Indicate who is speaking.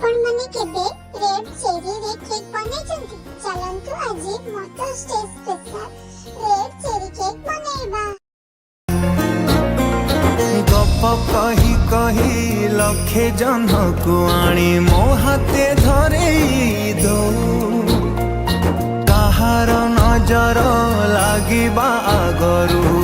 Speaker 1: आपण माने केबे रेड चेरी रे केक बनेचंती चलंतु आजी mother's day special red cherry cake बनेबा।
Speaker 2: गप कही कही लखे जनकु आनी मो हाथे धरेई दो काहार नजर लागिबा आगरू